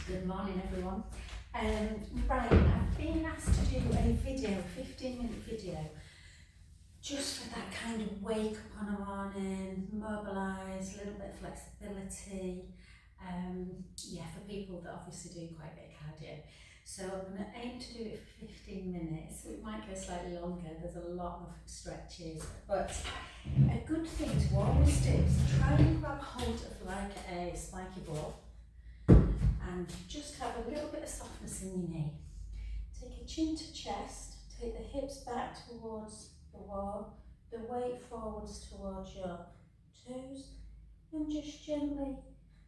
Good morning everyone. Right, I've been asked to do a video, 15-minute video, just for that kind of wake up on a morning, mobilise, a little bit of flexibility, for people that obviously do quite a bit of cardio. So I'm going to aim to do it for 15 minutes. It might go slightly longer, there's a lot of stretches, but a good thing to always do is try and grab hold of like a spiky ball and just have a little bit of softness in your knee. Take your chin to chest, take the hips back towards the wall, the weight forwards towards your toes, and just gently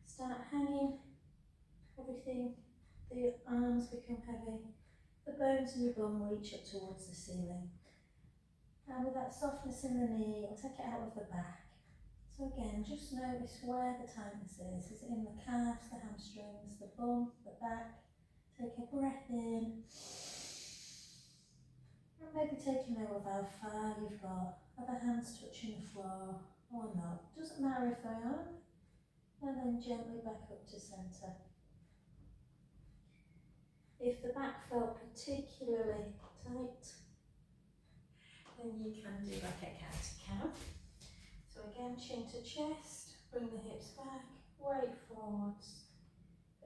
start hanging everything. The arms become heavy, the bones in your bum reach up towards the ceiling. And with that softness in the knee, you'll take it out of the back. So again, just notice where the tightness is. Is it in the calves, the hamstrings, the bum, the back? Take a breath in. And maybe take a note of how far you've got. Are the hands touching the floor or not? Doesn't matter if they aren't. And then gently back up to centre. If the back felt particularly tight, then you can do like a cat-cow. So again, chin to chest, bring the hips back, weight forwards.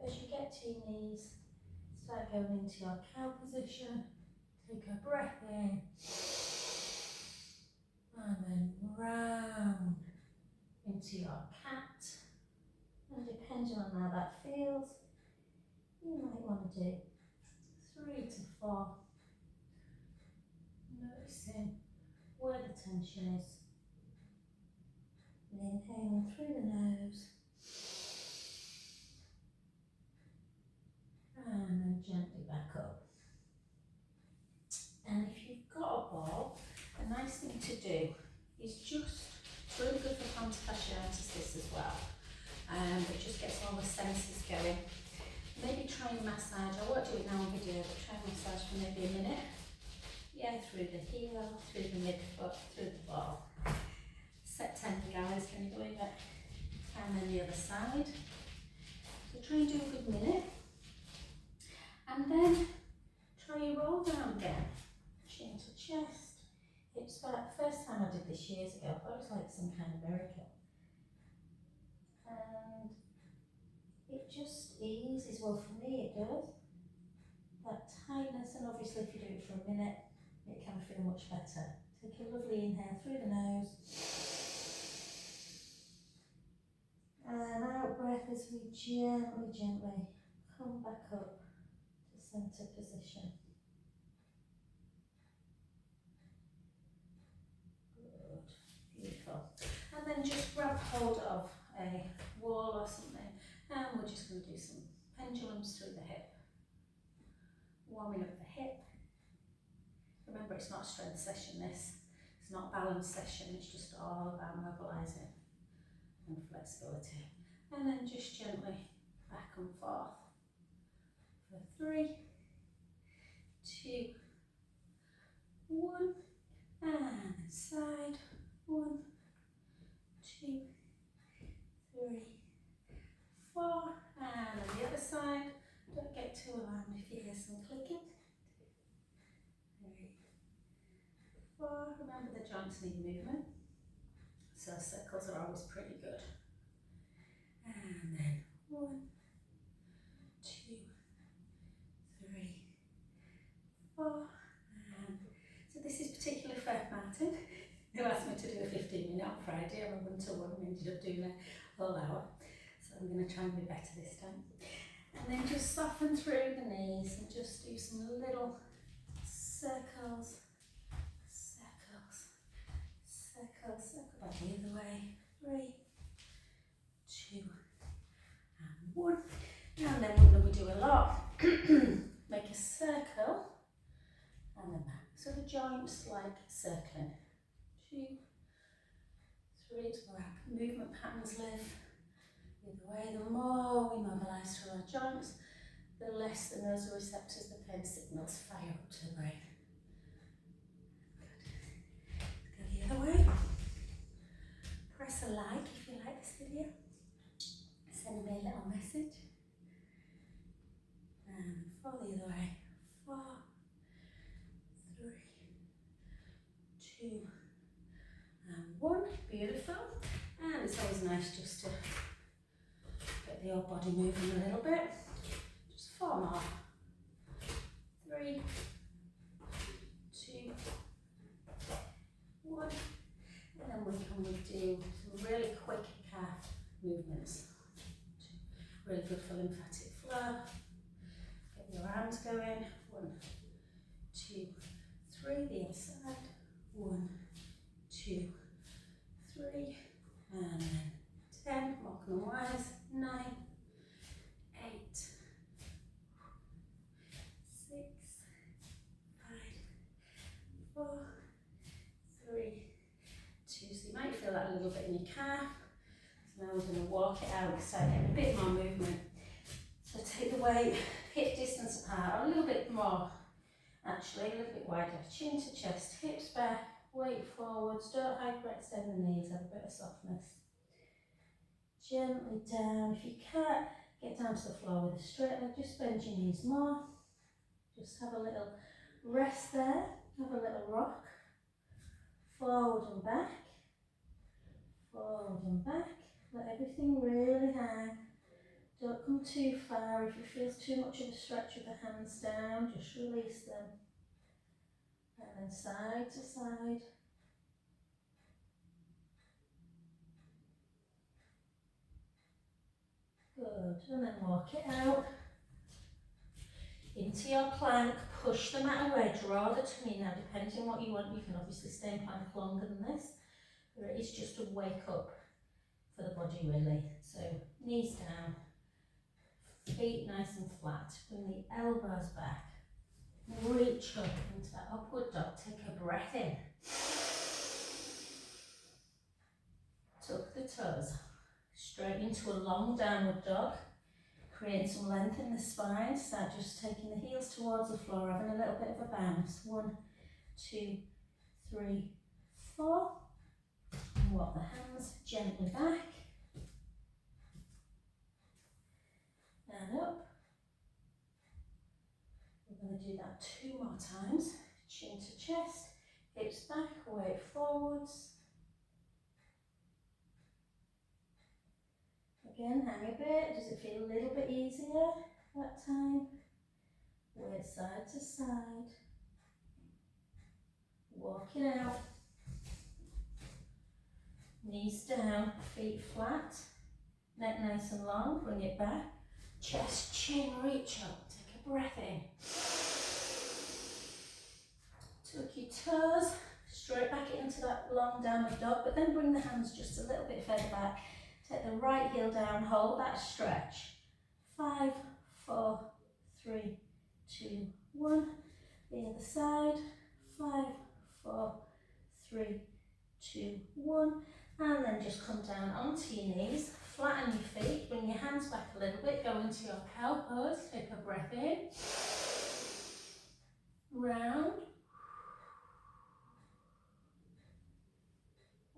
As you get to your knees, start going into your cow position. Take a breath in, and then round into your cat. And depending on how that feels, you might want to do 3 to 4. Noticing where the tension is. And inhaling through the nose. And then gently back up. And if you've got a ball, a nice thing to do is just, it's really good for plantar fasciitis this as well. It just gets all the senses going. Maybe try and massage, I won't do it now on video, but try and massage for maybe a minute. Yeah, through the heel, through the midfoot, through the ball. September guys, can you believe it? And then the other side. So try and do a good minute. And then try your roll down again. Chin to chest, hips back. First time I did this years ago, I thought it was like some kind of miracle. And it just eases, well for me it does. That tightness, and obviously if you do it for a minute, it can feel much better. Take a lovely inhale through the nose. And out breath as we gently come back up to centre position. Good, beautiful. And then just grab hold of a wall or something, and we're just going to do some pendulums through the hip. Warming up the hip. Remember, it's not a strength session this. It's not a balance session, it's just all about mobilising and flexibility. And then just gently back and forth for 3, 2, 1, and side, 1, 2, 3, 4, and on the other side. Don't get too alarmed if you hear some clicking. 3, 4, remember the joints need movement, so circles are always pretty good. And then 1, 2, 3, 4, and so this is particularly for Martin, who asked me to do a 15-minute on Friday. I went to one and ended up doing a whole hour, so I'm going to try and be better this time. And then just soften through the knees and just do some little circles, circles, circles, circle back the other way. 3, 2, and 1. And then one that we do a lot, make a circle and then back. So the joints like circling. 2, 3, to wrap. Movement patterns live. The other way, the more we mobilise through our joints, the less the nociceptors, the pain signals, fire up to the brain. Good. Go the other way. Press a like if you like this video. Send me a little message. the other way. 4, 3, 2, and 1. Beautiful. And it's always nice just to get the old body moving a little bit. Just 4 more. 3, 2, 1. And then we can do some really quick calf movements. Really good for lymphatic flow. Get your arms going. 1, 2, 3. The other side. 1, 2, 3. And then 10. Walk and wise. 9, 8, 6, 5, 4, 3, 2. So you might feel that a little bit in your calf. So now we're going to walk it out, so get a bit more movement. So take the weight hip distance apart, a little bit more actually, a little bit wider, chin to chest, hips back, weight forwards, don't hyperextend the knees, have a bit of softness. Gently down, if you can't get down to the floor with a straight leg, just bend your knees more. Just have a little rest there, have a little rock, forward and back, forward and back. Let everything really hang. Don't come too far. If it feels too much of a stretch with the hands down, just release them. And then side to side. Good. And then walk it out. Into your plank, push the mat away, draw the tummy. Now, depending on what you want, you can obviously stay in plank longer than this. But it is just to wake up for the body really. So knees down, feet nice and flat, bring the elbows back, reach up into that upward dog, take a breath in, tuck the toes, straight into a long downward dog, create some length in the spine, start just taking the heels towards the floor, having a little bit of a bounce, 1, 2, 3, 4, and walk the hands gently back, and up. We're going to do that 2 more times. Chin to chest, hips back, weight forwards. Again, hang a bit. Does it feel a little bit easier that time? Weight side to side. Walking out. Knees down, feet flat. Neck nice and long, bring it back. Chest, chin, reach up. Take a breath in. Tuck your toes, straight back into that long downward dog, but then bring the hands just a little bit further back. Take the right heel down, hold that stretch. 5, 4, 3, 2, 1. The other side. 5, 4, 3, 2, 1. And then just come down onto your knees, flatten your feet, bring your hands back a little bit, go into your cow pose, take a breath in. Round.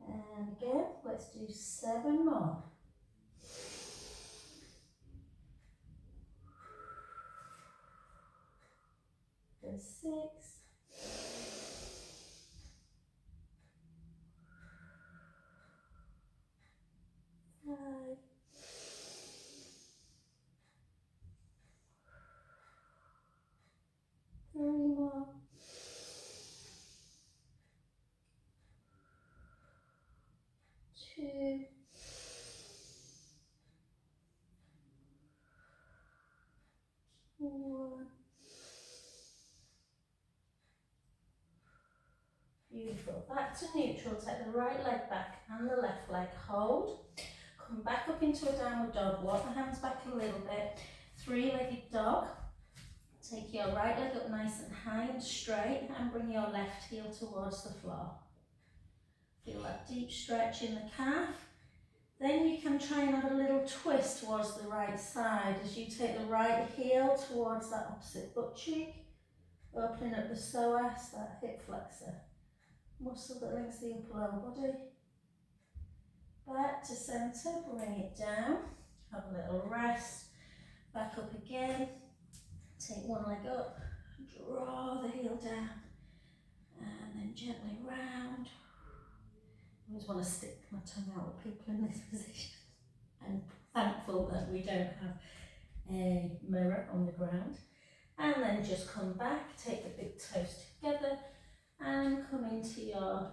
And again, let's do 7 more. And 6. 5. 3 more. 2. 1. Beautiful. Back to neutral. Take the right leg back and the left leg. Hold. Come back up into a downward dog. Walk the hands back a little bit. 3-legged dog. Take your right leg up nice and high and straight and bring your left heel towards the floor. Feel that deep stretch in the calf. Then you can try and have a little twist towards the right side as you take the right heel towards that opposite butt cheek, opening up the psoas, that hip flexor muscle that links the upper lower body. Back to centre, bring it down, have a little rest, back up again, Take one leg up, draw the heel down, and then gently round. I always want to stick my tongue out with people in this position. I'm thankful that we don't have a mirror on the ground. And then just come back, take the big toes together and come into your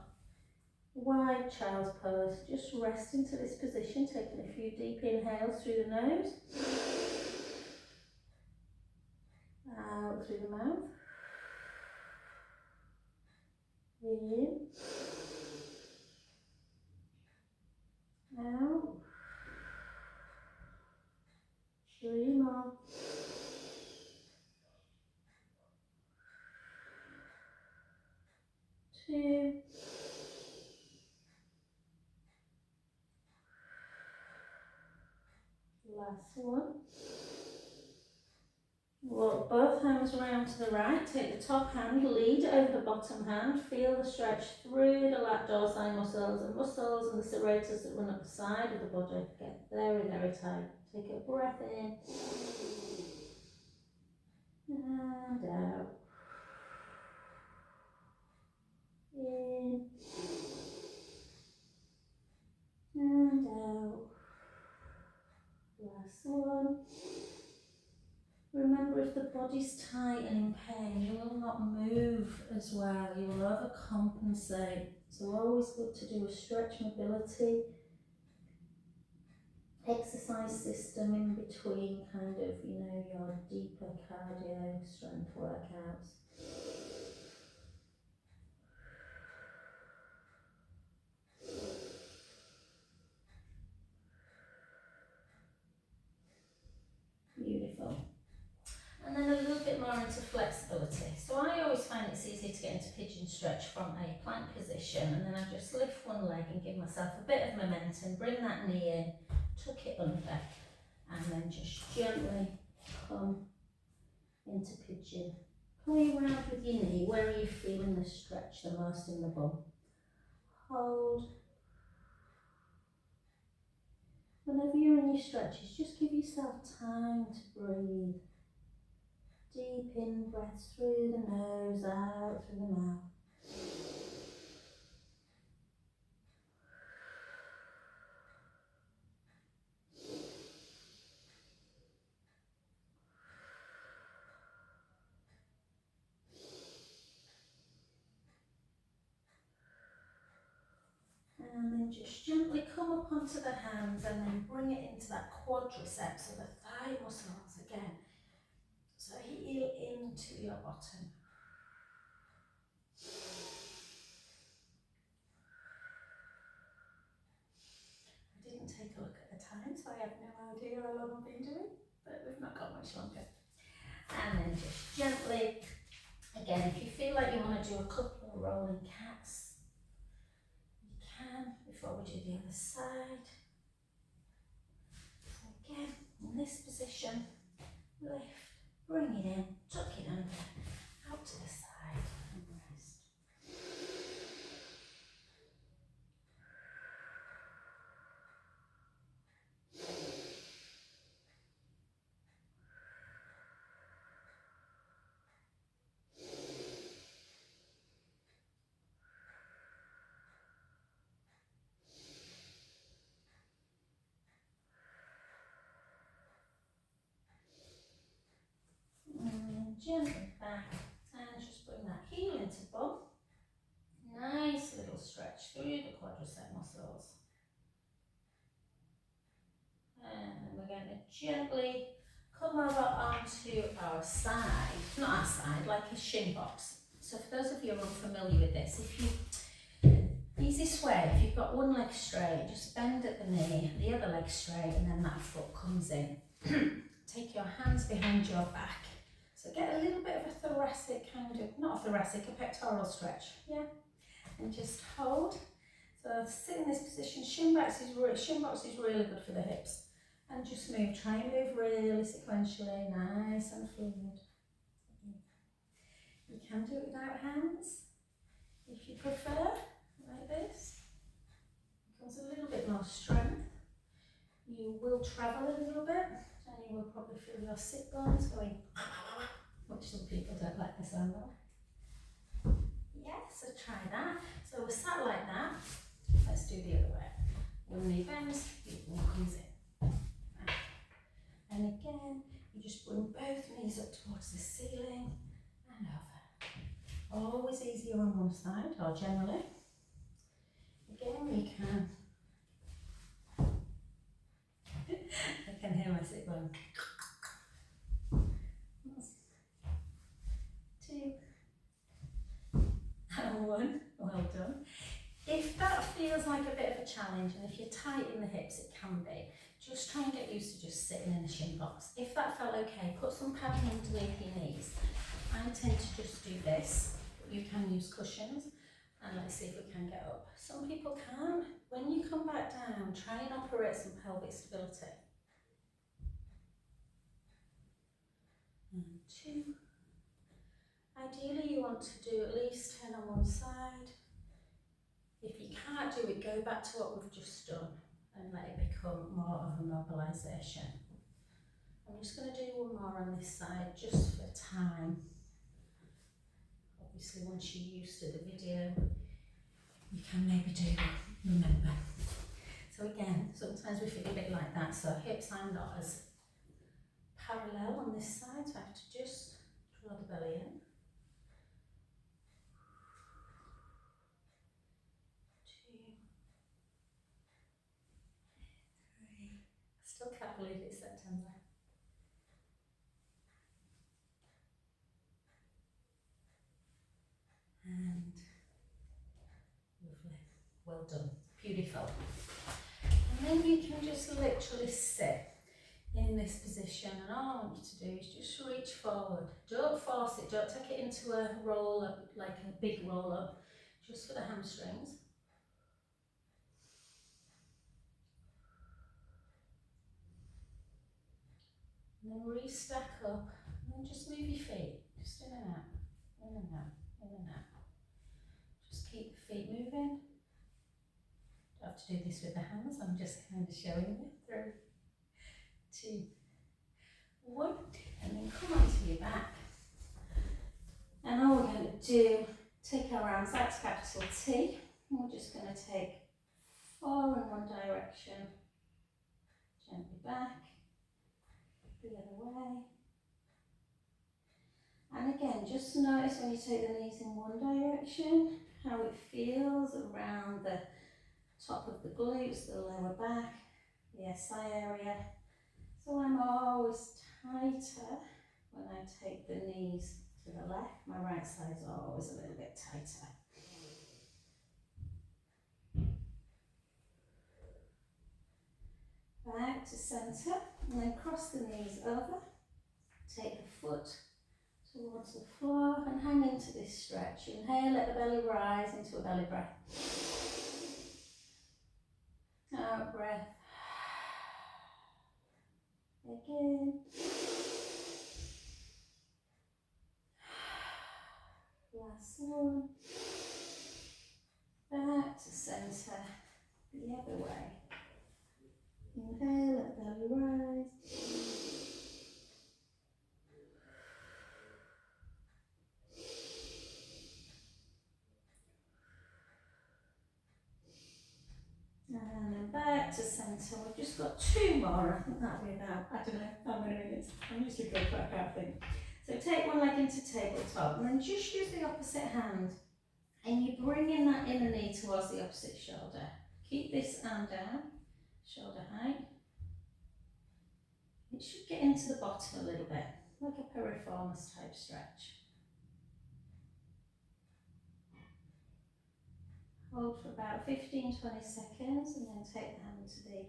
wide child's pose. Just rest into this position, taking a few deep inhales through the nose, out through the mouth, in, out, 3 more, 2, last one. Walk both hands around to the right, take the top hand, lead over the bottom hand, feel the stretch through the lat dorsi muscles and the serratus that run up the side of the body. Get very, very tight. Take a breath in and out. In and out. Last one. Remember, if the body's tight and in pain, you will not move as well. You will overcompensate. So always good to do a stretch mobility exercise system in between kind of, you know, your deeper cardio strength workouts. Beautiful. And then a little bit more into flexibility. So I always find it's easy to get into pigeon stretch from a plank position, and then I just lift one leg and give myself a bit of momentum, bring that knee in, tuck it under, and then just gently come into pigeon. Coming around with your knee, where are you feeling the stretch the most in the bum? Hold. Whenever you're in your stretches, just give yourself time to breathe. Deep in breaths through the nose, out through the mouth. And then just gently come up onto the hands and then bring it into that quadriceps, or the thigh muscles again. So heel into your bottom. I didn't take a look at the time, so I have no idea how long I've been doing, but we've not got much longer. And then just gently, again, if you feel like you want to do a couple of rolling cats, you can, before we do the other side. So again, in this position, lift, bring it in, tuck it under, out to the side, and rest. Gently back and just bring that heel into bum. Nice little stretch through the quadricep muscles. And then we're going to gently come over onto our side, not our side, like a shin box. So for those of you who are unfamiliar with this, easiest way, if you've got one leg straight, just bend at the knee, the other leg straight, and then that foot comes in. Take your hands behind your back. So get a little bit of a thoracic not a thoracic, a pectoral stretch, yeah? And just hold. So sit in this position, shin box is really good for the hips. And just move, try and move really sequentially, nice and fluid. You can do it without hands, if you prefer, like this. It comes a little bit more strength. You will travel a little bit, and you will probably feel your sit bones going which some people don't like the sound of. Yeah, so try that. So we're sat like that. Let's do the other way. One knee bends, the other one comes in. And again, you just bring both knees up towards the ceiling and over. Always easier on one side, or generally. Again, we can. I can hear my sit bone. 2 and 1. Well done. If that feels like a bit of a challenge, and if you're tight in the hips, it can be, just try and get used to just sitting in a shin box. If that felt okay, put some padding underneath your knees. I tend to just do this, but you can use cushions, and let's see if we can get up. Some people can. When you come back down, try and operate some pelvic stability. And 2. Ideally, you want to do at least 10 on one side. If you can't do it, go back to what we've just done and let it become more of a mobilisation. I'm just going to do one more on this side just for time. Obviously, once you're used to the video, you can maybe remember. So again, sometimes we feel a bit like that. So hips are not as parallel on this side, so I have to just draw the belly in. 2, 3. I still can't believe it's September. And lovely, well done, beautiful. And then you can just literally sit in this position, and all I want you to do is just reach forward. Don't force it, don't take it into a roll up, like a big roll up, just for the hamstrings. And then re-stack up, and then just move your feet, just in and out, in and out, in and out. Just keep the feet moving. Don't have to do this with the hands, I'm just kind of showing you. 3, 2, 1, and then come onto your back. And all we're going to do, take our arms out to capital T, and we're just going to take 4 in one direction, gently back, the other way. And again, just notice when you take the knees in one direction, how it feels around the top of the glutes, the lower back, the SI area. So I'm always tighter when I take the knees to the left. My right side is always a little bit tighter. Back to centre, and then cross the knees over. Take the foot towards the floor and hang into this stretch. Inhale, let the belly rise into a belly breath. Out breath. Again. Last one. Back to centre, the other way. Inhale, let the belly rise. And then back to centre. We've just got 2 more. I think that'll be about, I don't know how many minutes. I'm usually good, but I can't think. So take one leg into tabletop, and then just use the opposite hand. And you bring in that inner knee towards the opposite shoulder. Keep this arm down, shoulder height. It should get into the bottom a little bit, like a piriformis type stretch. Hold for about 15-20 seconds, and then take the hand to the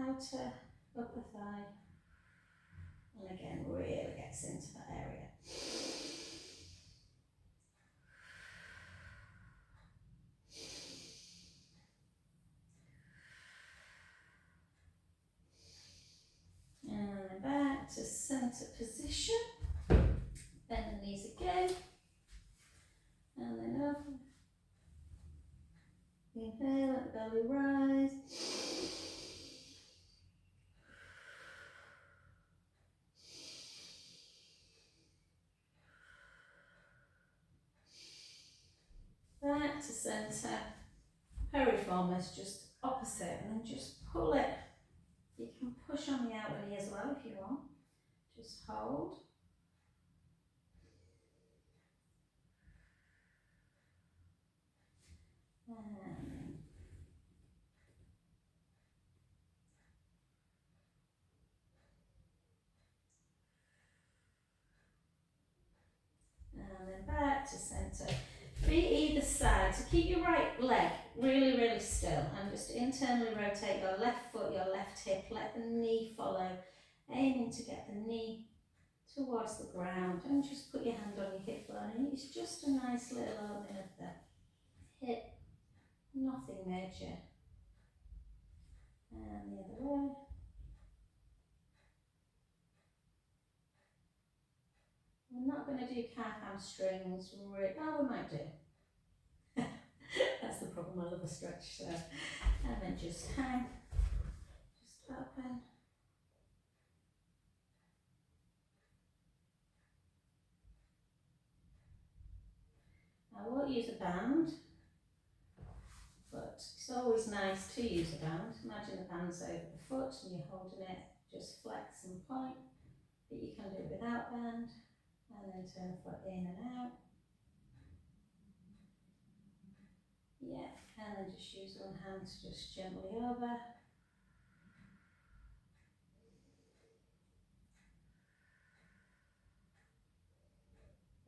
outer upper thigh. And again, really gets into that area. And then back to centre position. Bend the knees again. And then up. Inhale, let the belly rise. back to centre. Piriformis just opposite, and then just pull it. You can push on the outer knee as well if you want. Just hold. And then back to centre. Feet either side. So keep your right leg really, really still and just internally rotate your left foot, your left hip. Let the knee follow. Aiming to get the knee towards the ground, and just put your hand on your hip bone. It's just a nice little opening of the hip. Nothing major. And the other way. We're not going to do calf hamstrings. Oh, we might do. That's the problem, I love a stretch. So, and then just hang, just open. I won't use a band, but it's always nice to use a band. Imagine the band's over the foot and you're holding it, just flex and point, but you can do it without band, and then turn the foot in and out. Yeah, and then just use one hand to just gently over.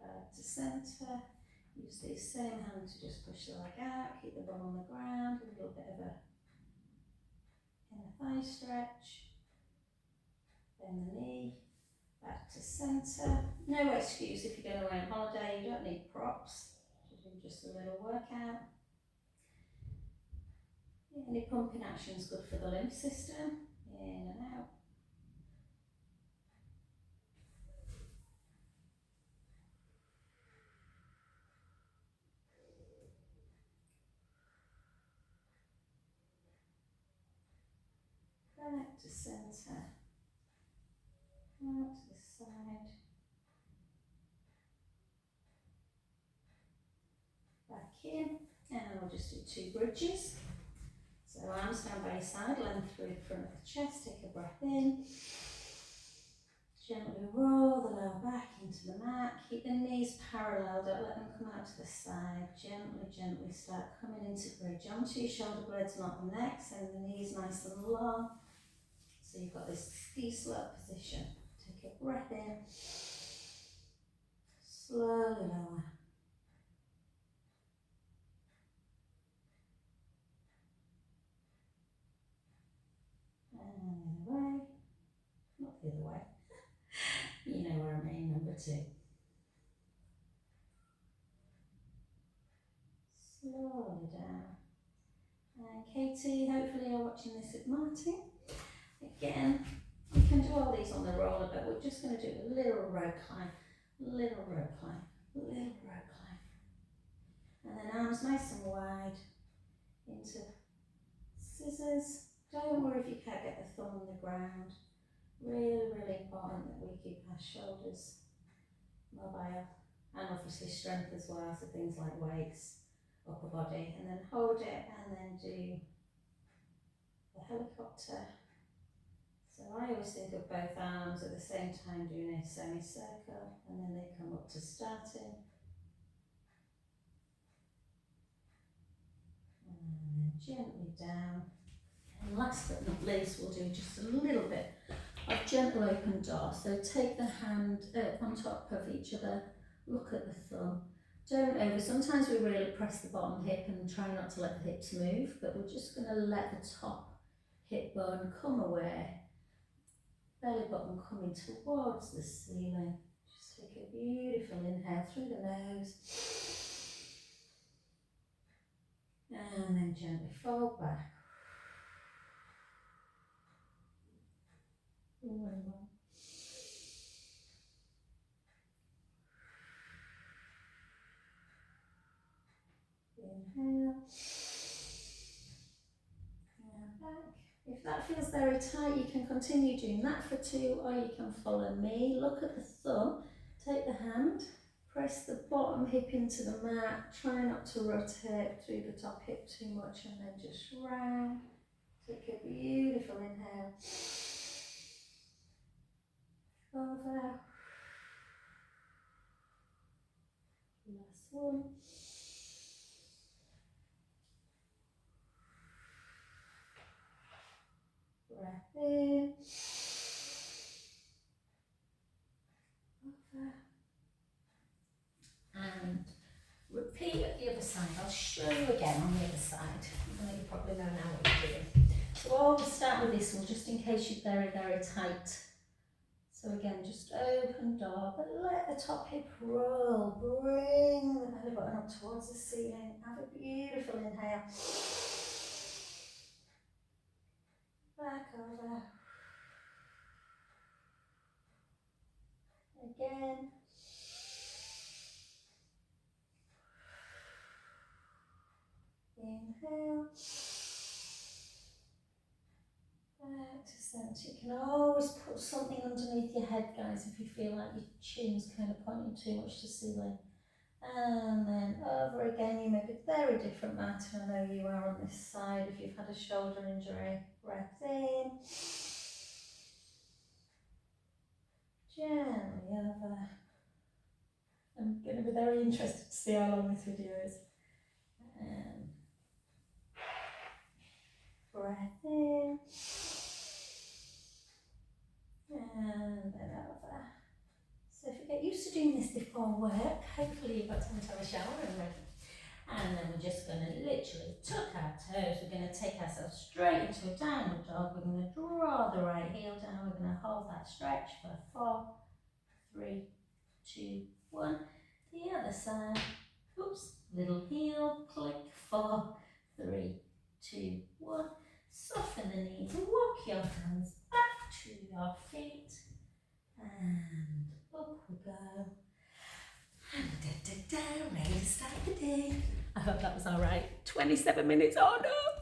Back to centre. Use the same hand to just push the leg out, keep the bum on the ground, a little bit of a inner thigh stretch. Bend the knee, back to centre. No excuse if you're going away on holiday, you don't need props. You do just a little workout. Any pumping action is good for the lymph system. In and out. Back to centre. Out to the side. Back in. And we'll just do 2 bridges. So arms down by your side, length through the front of the chest. Take a breath in. Gently roll the lower back into the mat. Keep the knees parallel, don't let them come out to the side. Gently, gently start coming into bridge onto your shoulder blades, not the neck. Send the knees nice and long. So you've got this ski slope position. Take a breath in. Slowly lower. And the other way. Not the other way. You know where I mean, number 2. Slowly down. And Katie, hopefully you're watching this with Martin. Again, you can do all these on the roller, but we're just going to do a little row climb, little row climb, little row climb. And then arms nice and wide into scissors. Don't worry if you can't get the thumb on the ground. Really, really important that we keep our shoulders mobile, and obviously strength as well, so things like weights, upper body, and then hold it and then do the helicopter. So I always think of both arms at the same time doing a semicircle, and then they come up to starting. And then gently down. And last but not least, we'll do just a little bit of gentle open door. So take the hand on top of each other, look at the thumb. Don't over, sometimes we really press the bottom hip and try not to let the hips move, but we're just going to let the top hip bone come away. Belly button coming towards the ceiling. Just take a beautiful inhale through the nose. And then gently fold back. Inhale. And back. If that feels very tight, you can continue doing that for 2, or you can follow me. Look at the thumb, take the hand, Press the bottom hip into the mat. Try not to rotate through the top hip too much, and then just round. Take a beautiful inhale. Over. Last one. Breath in. Over. And repeat at the other side. I'll show you again on the other side. I know you probably know now what you're doing. So I'll start with this one just in case you're very, very tight. So again, just open door, but let the top hip roll. Bring the belly button up towards the ceiling. Have a beautiful inhale. Back over. Again. Inhale. Back to centre. You can always put something underneath your head, guys, if you feel like your chin's kind of pointing too much to the ceiling. And then over again. You may be very different mat, and I know you are on this side if you've had a shoulder injury. Breath in. Gently over. I'm going to be very interested to see how long this video is. And breath in. And then over. So if you get used to doing this before work, hopefully you've got time to have a shower and ready. And then we're just going to literally tuck our toes. We're going to take ourselves straight into a downward dog. We're going to draw the right heel down. We're going to hold that stretch for 4, 3, 2, 1. The other side. Oops. Little heel. Click. 4, 3, 2, 1. Soften the knees. Walk your hands back to your feet. And up we go. And ready to start the day. I hope that was all right. 27 minutes. Oh no!